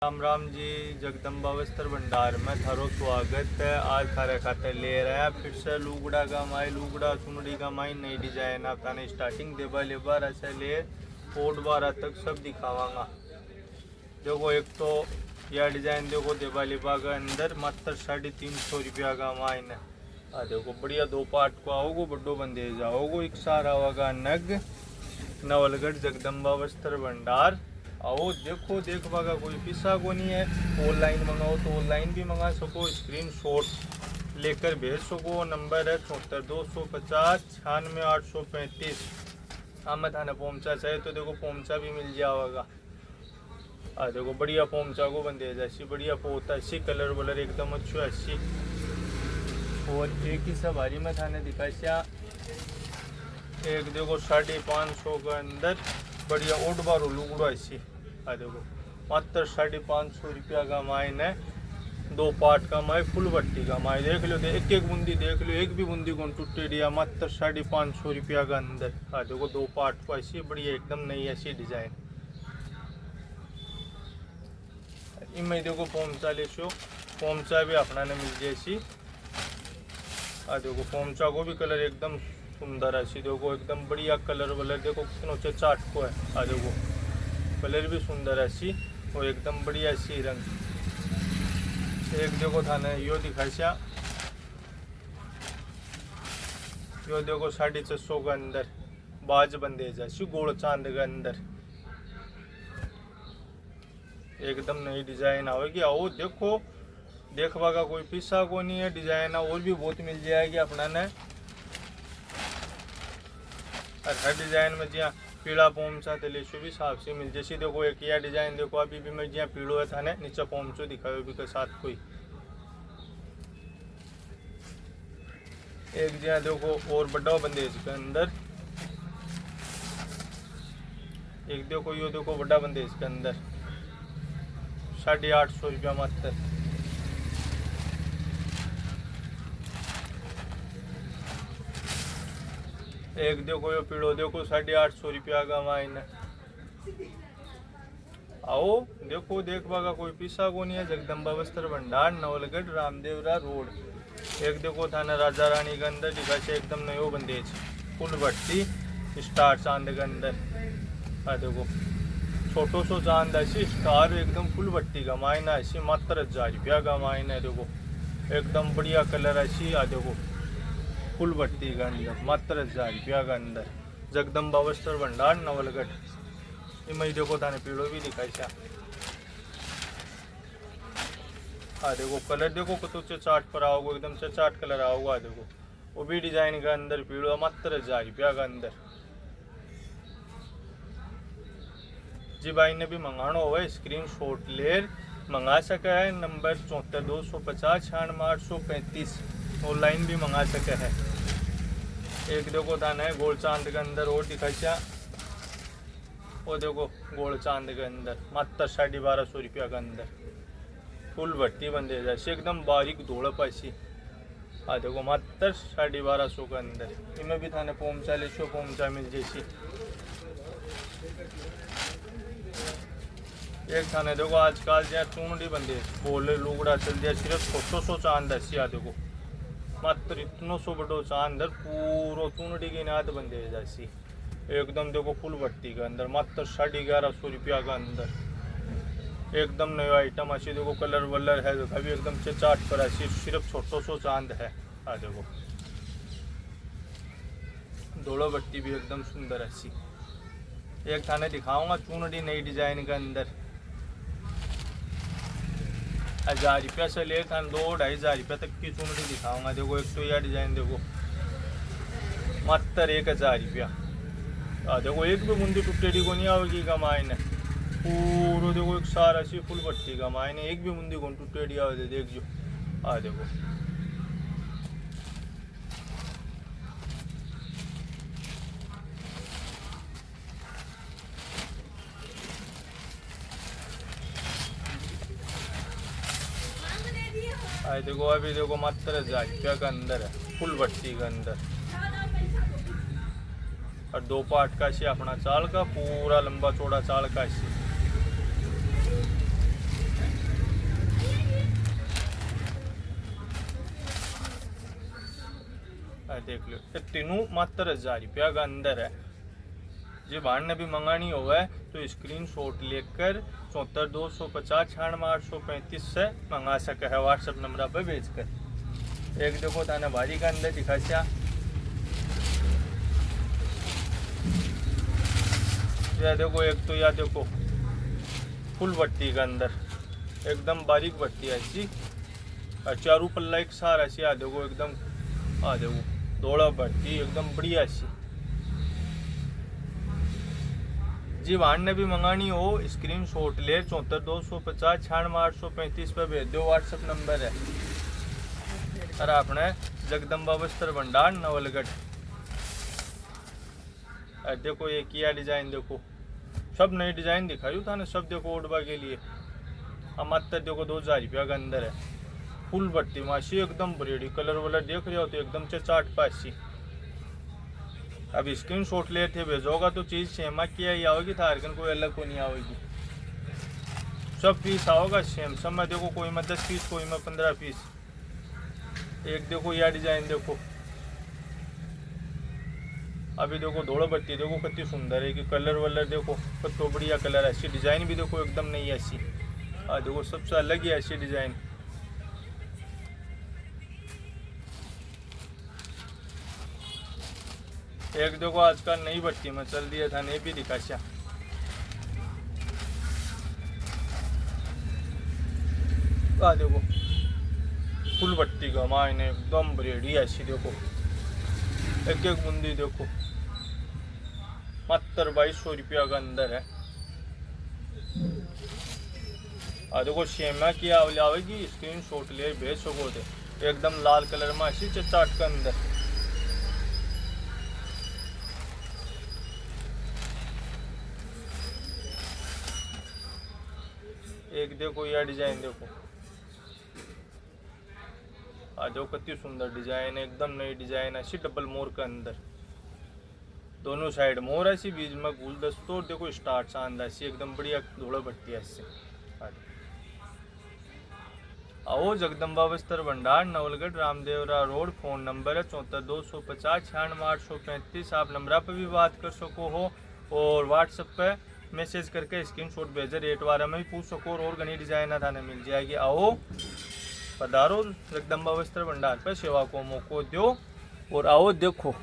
राम राम जी। जगदम्बा वस्त्र भंडार में थारो स्वागत है। आज थारे खाते ले रहे हैं फिर से लुगड़ा का माई, लुगड़ा चुनड़ी का माई नई डिजाइन आपका ने स्टार्टिंग देबा लेबर ऐसे ले कोट 12 तक सब दिखावांगा। देखो एक तो यह डिजाइन देखो देबा लेबा का अंदर मात्र 350 रुपया का माइन है। देखो बढ़िया दो पार्ट को आओगो बड्डो बंदे जाओगो एक सारा होगा नग नवलगढ़ जगदम्बा वस्त्र भंडार। आओ देखो देखवा का कोई पिसा को नहीं है। ऑनलाइन मंगाओ तो ऑनलाइन भी मंगा सको, स्क्रीनशॉट लेकर भेज सको। नंबर है 74250 96 835। मैं थाने पहुँचा चाहे तो देखो पहुँचा भी मिल जाएगा। देखो बढ़िया पहुँचा को बंदे जैसी बढ़िया पोता ऐसी कलर वलर एकदम अच्छी अच्छी। और एक ही सवारी में थाने दिखाया एक देखो 550 के अंदर बढ़िया ओट बारो लुगड़ा ऐसी। देखो मात्र 550 रुपया का माइन है। दो पार्ट का माई फुल बट्टी का माई देख लो, एक एक बूंदी देख लो, एक भी बूंदी कौन टूटे दिया मात्र 550 रुपया का अंदर। देखो दो पार्ट को ऐसी बढ़िया एकदम नई ऐसी डिजाइन। इनमें देखो पोमचा ले सो, पोमचा भी अपना ने मिल जैसी। देखो पोमचा को भी कलर एकदम सुंदर है। देखो एकदम बढ़िया कलर वलर देखो कितने चाट को है। देखो कलर भी सुंदर है सी और एकदम बढ़िया सी रंग। एक देखो थाने यो दिखाया यो देखो 650 के अंदर बाज बंदे जैसी गोल चांद के अंदर एकदम नई डिजाइन आवेगी। आओ देखो देखवा का कोई पिसा को नहीं है। डिजाइन और भी बहुत मिल जाएगी अपना ने। और हर डिजाइन में जहाँ पीला पोमचा तेले भी हिसाब से मिल जैसी। देखो एक यह डिजाइन देखो अभी भी मैं जहाँ पीलो है थाने नीचे पोमचो दिखाओ भी के साथ कोई एक जहाँ देखो और बड़ा बंदे इसके अंदर एक देखो यो देखो बड़ा बंदे इसके अंदर 850 रुपया मात्र। एक देखो यो पीड़ो देखो 850 रुपया का माइन। आओ देखो देखवा का कोई पिसा को नहीं है। जगदम्बा वस्त्र भंडार नवलगढ़ रामदेवरा रोड। एक देखो थाना राजा रानी के अंदर दिखा से एकदम नयो बंदेज फुल भट्टी स्टार चांद के अंदर। देखो छोटो सो चांद ऐसी स्टार एकदम फुल भट्टी का माइन ऐसी मात्र 1000 रुपया का माइन है। देखो एकदम बढ़िया कलर ऐसी। देखो फुल भट्टी का अंदर मात्र 1000 रुपया का अंदर जगदम्बा वस्त्र भंडार नवलगढ़। इमें देखो थाने पीड़ो भी दिखाई सा। देखो कलर देखो कुछ चाट पर आओगे एकदम से चाट कलर आओगा। देखो वो भी डिजाइन का अंदर पीड़ो मात्र 1000 रुपया का अंदर। जी भाई ने भी मंगाना हुआ स्क्रीन शॉट ले मंगा सका है। नंबर 74250 96 835। ऑनलाइन भी मंगा सके है। एक देखो थाना है गोल चांद के अंदर और दिखाया वो देखो गोल चांद के अंदर मात्र 1250 रुपया के अंदर फुल भट्टी बंदे जैसे एकदम बारीक धोड़ा पैसी। देखो मात्र 1250 के अंदर। इनमें भी थाने पोमचा ले सो पोमचा मिल जैसी। एक थाने देखो आजकल जहाँ चूनड़ी बंदे बोले लुगड़ा चल दिया सिर्फ 600 चांद ऐसी। देखो मात्र इतना सो बड़ो चांद पूरा चूनड़ी की नाद बंदे जैसी एकदम देखो फुल भट्टी के अंदर मात्र 1150 रुपया का अंदर एकदम नया आइटम ऐसी। देखो कलर वलर है अभी एकदम से चाट पर ऐसी सिर्फ 600 चांद है। देखो दोड़ो भट्टी भी एकदम सुंदर ऐसी। एक थाने दिखाऊंगा चूनड़ी नई डिजाइन के अंदर 1000 रुपया से ले था 2-2.5 रुपया तक की चुनरी दिखाऊंगा। देखो एक तो यह डिजाइन देखो मात्र 1000 रुपया। देखो एक भी बूंदी टुटेडी को नहीं आवेगी का मायने पूरा। देखो एक सारा सी फुल भट्टी का मायने एक भी बूंदी को टुटेडी आवे देख जो। देखो देखो अभी देखो मात्र 1000 रुपया का अंदर है फुल भट्टी के अंदर। और दो पार्ट का सी अपना चाल का पूरा लंबा चौड़ा चाल का सी। देख लो, ये तीनों मात्र 1000 रुपया का अंदर है। जी भाण ने भी मंगानी हो है तो स्क्रीन शॉट लेकर 74 250 96 835 से मंगा सके है व्हाट्सएप नंबर पर भेजकर। एक देखो थाने भारी का अंदर दिखा चा, या देखो एक तो या देखो फुल बट्टी का अंदर एकदम बारीक बट्टी ऐसी, चारू पल्ला एक सार ऐसी, आ देखो एकदम, आ देखो दौड़ा बट्टी एकदम बढ़िया सी। जी वाण ने भी मंगानी हो स्क्रीन शॉट ले 74 250 96 835 पर भेज दो, व्हाट्सएप नंबर है। और आपने जगदम्बा वस्त्र भंडार नवलगढ़। देखो ये किया डिजाइन, देखो सब नई डिजाइन दिखाई था ना, सब देखो ओडबा के लिए। हम मात्र देखो 2000 रुपया का अंदर है, फुल बट्टी माशी एकदम बरेडी, कलर वलर देख रहे हो तो एकदम से चाट पासी। अब स्क्रीन शॉट ले थे भेजोगा तो चीज़ सेम किया ही आओगी, था हरकन कोई अलग को नहीं आएगी। सब पीस आओगा सेम, सब में देखो कोई में 10 पीस, कोई में 15 पीस। एक देखो यह डिजाइन देखो, अभी देखो धोड़ा बत्ती देखो कितनी सुंदर है कि कलर वलर देखो कितना बढ़िया कलर है। ऐसी डिजाइन भी देखो एकदम नहीं ऐसी, देखो सबसे अलग ही ऐसी डिजाइन। एक देखो आजकल नई बट्टी में चल दिया था, नहीं भी दिखाशा। देखो फुल बट्टी का मायने एकदम बरेडी ऐसी, देखो एक एक बूंदी देखो, मात्र 2200 रुपया का अंदर है। देखो शेमा की आवेगी, स्क्रीन शॉट ले भेज सको थे। एकदम लाल कलर में ऐसी चाट का अंदर। एक देखो यह डिजाइन देखो, देखो कितनी सुंदर डिजाइन है, एकदम नई डिजाइन ऐसी डबल मोर के अंदर, दोनों साइड मोर ऐसी, बीच में गुलदस्तों देखो स्टार चांद ऐसी एकदम बढ़िया धोड़ा बट्टी ऐसे। आओ जगदम्बा वस्त्र भंडार Nawalgarh Ramdevra road, phone number है 74 250 96 835। आप नंबर पर भी बात कर सको हो और व्हाट्सएप पे मैसेज करके स्क्रीनशॉट भेजे, रेट बारे में भी पूछ सको और घनी डिजाइन थाने मिल जाएगी। आओ पधारो जगदम्बा वस्त्र भंडार पर, सेवा को मौको दो और आओ देखो।